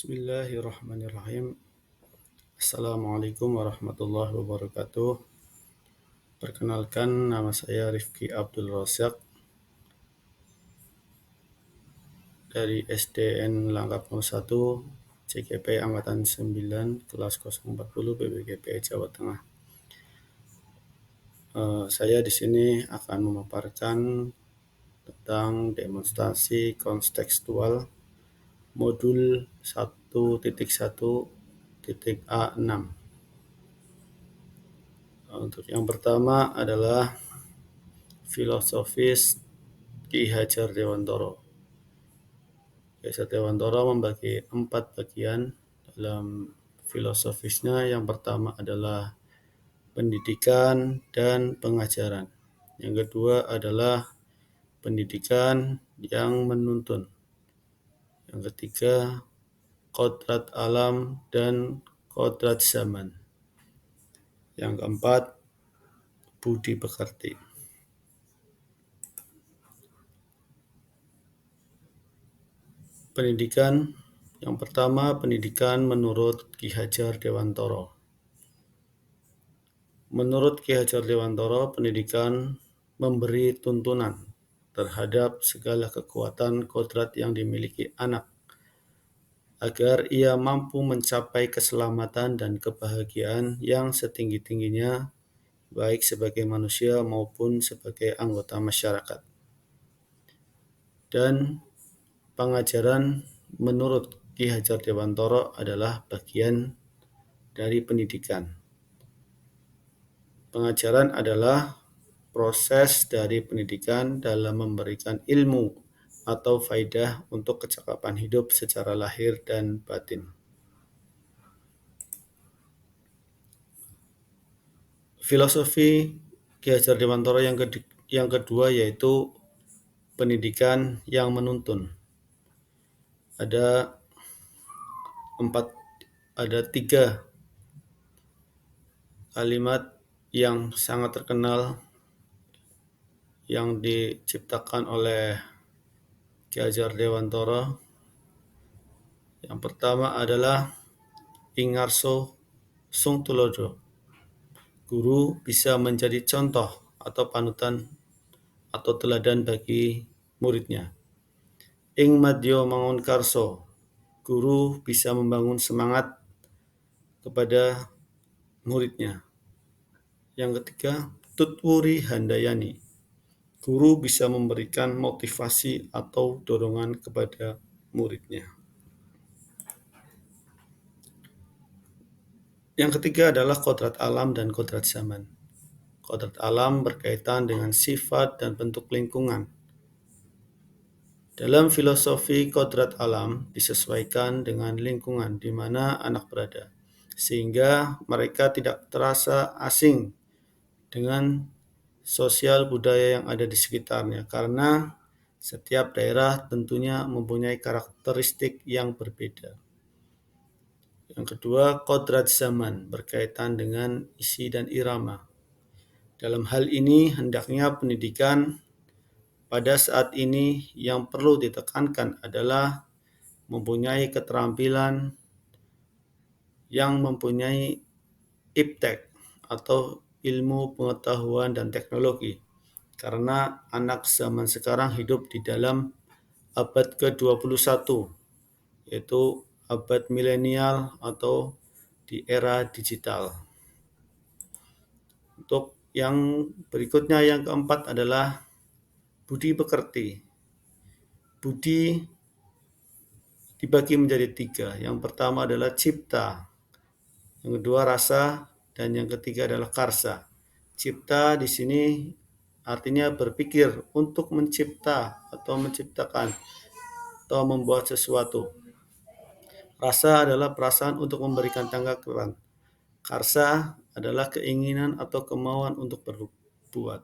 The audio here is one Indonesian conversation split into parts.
Bismillahirrahmanirrahim. Assalamualaikum warahmatullahi wabarakatuh. Perkenalkan, nama saya Rifki Abdul Razak dari SDN Langkap 01 CGP Angkatan 9 kelas 040 BPGP Jawa Tengah. Saya di sini akan memaparkan tentang demonstrasi kontekstual modul 1.1.A6. Untuk yang pertama adalah filosofis Ki Hajar Dewantoro. Ki Hajar Dewantoro membagi 4 bagian dalam filosofisnya. Yang pertama adalah pendidikan dan pengajaran. Yang kedua adalah pendidikan yang menuntun. Yang ketiga, kodrat alam dan kodrat zaman. Yang keempat, budi pekerti. Pendidikan yang pertama, pendidikan menurut Ki Hajar Dewantoro. Menurut Ki Hajar Dewantoro, pendidikan memberi tuntunan terhadap segala kekuatan kodrat yang dimiliki anak, agar ia mampu mencapai keselamatan dan kebahagiaan yang setinggi-tingginya, baik sebagai manusia maupun sebagai anggota masyarakat. Dan pengajaran menurut Ki Hajar Dewantoro adalah bagian dari pendidikan. Pengajaran adalah proses dari pendidikan dalam memberikan ilmu atau faidah untuk kecakapan hidup secara lahir dan batin. Filosofi Ki Hajar Dewantoro yang kedua yaitu pendidikan yang menuntun. Ada 3 kalimat yang sangat terkenal yang diciptakan oleh Ki Hajar Dewantoro. Yang pertama adalah Ingarso Sung Tulodo. Guru bisa menjadi contoh atau panutan atau teladan bagi muridnya. Ing Madyo Mangun Karso. Guru bisa membangun semangat kepada muridnya. Yang ketiga, Tutwuri Handayani. Guru bisa memberikan motivasi atau dorongan kepada muridnya. Yang ketiga adalah kodrat alam dan kodrat zaman. Kodrat alam berkaitan dengan sifat dan bentuk lingkungan. Dalam filosofi, kodrat alam disesuaikan dengan lingkungan di mana anak berada, sehingga mereka tidak terasa asing dengan sosial budaya yang ada di sekitarnya, karena setiap daerah tentunya mempunyai karakteristik yang berbeda. Yang kedua, kodrat zaman berkaitan dengan isi dan irama. Dalam hal ini, hendaknya pendidikan pada saat ini yang perlu ditekankan adalah mempunyai keterampilan yang mempunyai iptek atau ilmu pengetahuan dan teknologi. Karena anak zaman sekarang hidup di dalam abad ke-21, yaitu abad milenial atau di era digital. Untuk yang berikutnya, yang keempat adalah budi pekerti. Budi dibagi menjadi 3. Yang pertama adalah cipta, yang kedua rasa, dan yang ketiga adalah karsa. Cipta di sini artinya berpikir untuk mencipta atau menciptakan atau membuat sesuatu. Rasa adalah perasaan untuk memberikan tanggapan. Karsa adalah keinginan atau kemauan untuk berbuat.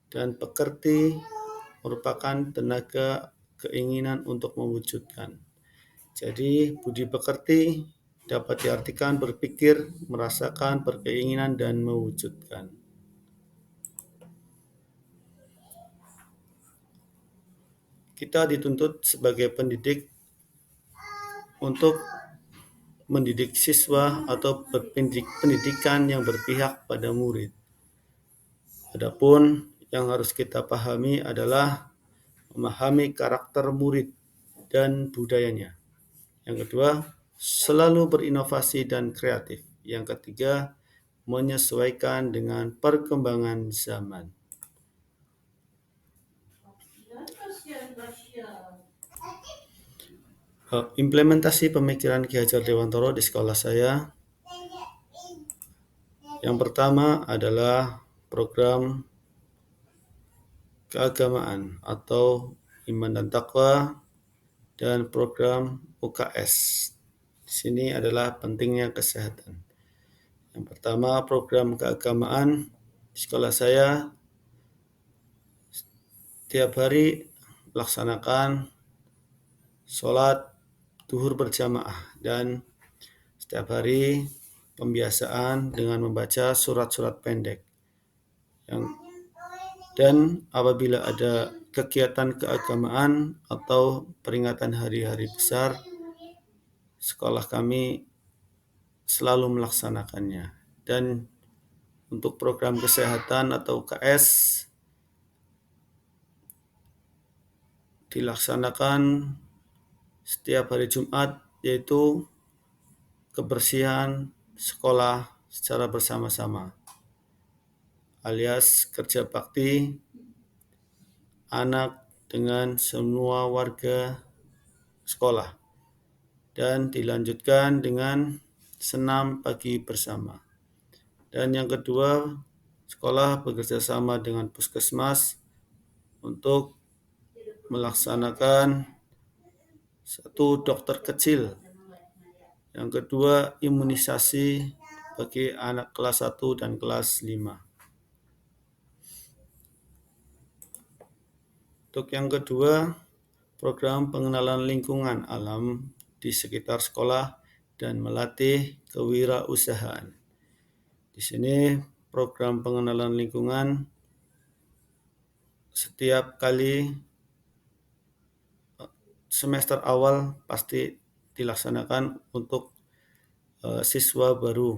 Dan pekerti merupakan tenaga keinginan untuk mewujudkan. Jadi budi pekerti dapat diartikan berpikir, merasakan, berkeinginan, dan mewujudkan. Kita dituntut sebagai pendidik untuk mendidik siswa atau pendidikan yang berpihak pada murid. Adapun yang harus kita pahami adalah memahami karakter murid dan budayanya. Yang kedua, selalu berinovasi dan kreatif. Yang ketiga, menyesuaikan dengan perkembangan zaman. Implementasi pemikiran Ki Hajar Dewantoro di sekolah saya. Yang pertama adalah program keagamaan atau iman dan takwa dan program UKS. Di sini adalah pentingnya kesehatan. Yang pertama, program keagamaan di sekolah saya setiap hari melaksanakan sholat duhur berjamaah dan setiap hari pembiasaan dengan membaca surat-surat pendek. Dan apabila ada kegiatan keagamaan atau peringatan hari-hari besar, sekolah kami selalu melaksanakannya. Dan untuk program kesehatan atau UKS dilaksanakan setiap hari Jumat, yaitu kebersihan sekolah secara bersama-sama, alias kerja bakti anak dengan semua warga sekolah, dan dilanjutkan dengan senam pagi bersama. Dan yang kedua, sekolah bekerja sama dengan puskesmas untuk melaksanakan satu dokter kecil. Yang kedua, imunisasi bagi anak kelas 1 dan kelas 5. Untuk yang kedua, program pengenalan lingkungan alam di sekitar sekolah dan melatih kewirausahaan. Di sini program pengenalan lingkungan setiap kali semester awal pasti dilaksanakan untuk siswa baru,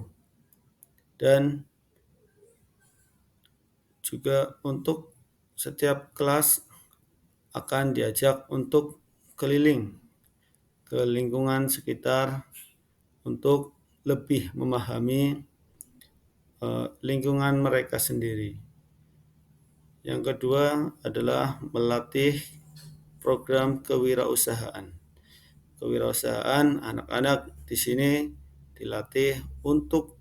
dan juga untuk setiap kelas akan diajak untuk keliling ke lingkungan sekitar untuk lebih memahami lingkungan mereka sendiri. Yang kedua adalah melatih program kewirausahaan. Kewirausahaan anak-anak di sini dilatih untuk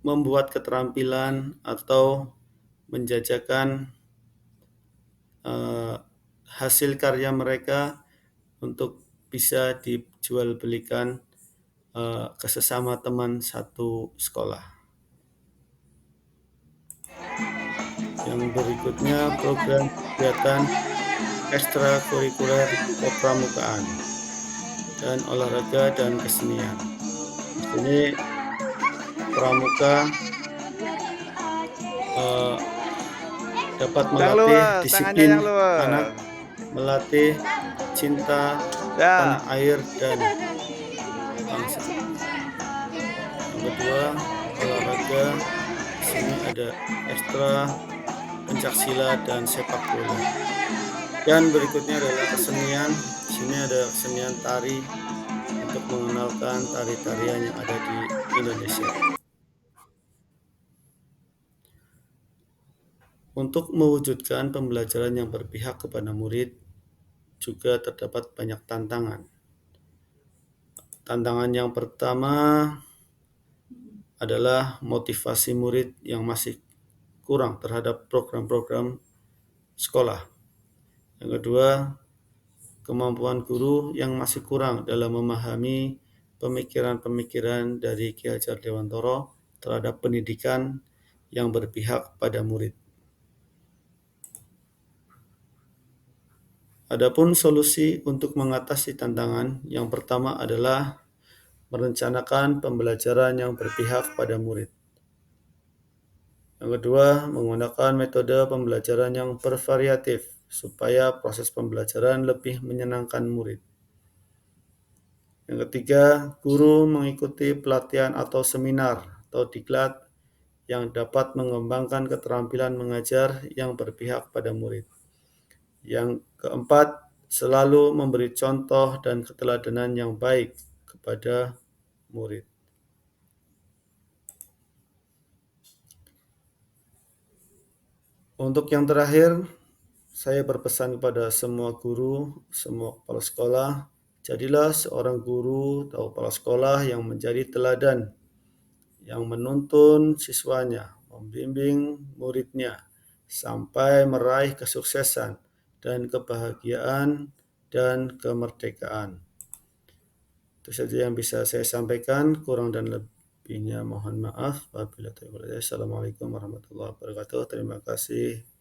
membuat keterampilan atau menjajakan hasil karya mereka untuk bisa dijual belikan ke sesama teman satu sekolah. Yang berikutnya, program kegiatan ekstrakurikuler kepramukaan dan olahraga dan kesenian. Ini pramuka dapat melatih disiplin anak, melatih cinta tanah air dan bangsa. Yang kedua, olahraga. Di sini ada ekstra pencaksilat dan sepak bola. Dan berikutnya adalah kesenian. Di sini ada kesenian tari untuk mengenalkan tari-tarian yang ada di Indonesia. Untuk mewujudkan pembelajaran yang berpihak kepada murid juga terdapat banyak tantangan. Tantangan yang pertama adalah motivasi murid yang masih kurang terhadap program-program sekolah. Yang kedua, kemampuan guru yang masih kurang dalam memahami pemikiran-pemikiran dari Ki Hajar Dewantoro terhadap pendidikan yang berpihak pada murid. Adapun solusi untuk mengatasi tantangan yang pertama adalah merencanakan pembelajaran yang berpihak pada murid. Yang kedua, menggunakan metode pembelajaran yang bervariatif supaya proses pembelajaran lebih menyenangkan murid. Yang ketiga, guru mengikuti pelatihan atau seminar atau diklat yang dapat mengembangkan keterampilan mengajar yang berpihak pada murid. Yang keempat, selalu memberi contoh dan keteladanan yang baik kepada murid. Untuk yang terakhir, saya berpesan kepada semua guru, semua kepala sekolah, jadilah seorang guru atau kepala sekolah yang menjadi teladan, yang menuntun siswanya, membimbing muridnya, sampai meraih kesuksesan dan kebahagiaan dan kemerdekaan. Itu saja yang bisa saya sampaikan, kurang dan lebihnya mohon maaf. Wabillahi taufiq wal hidayah. Assalamualaikum warahmatullahi wabarakatuh. Terima kasih.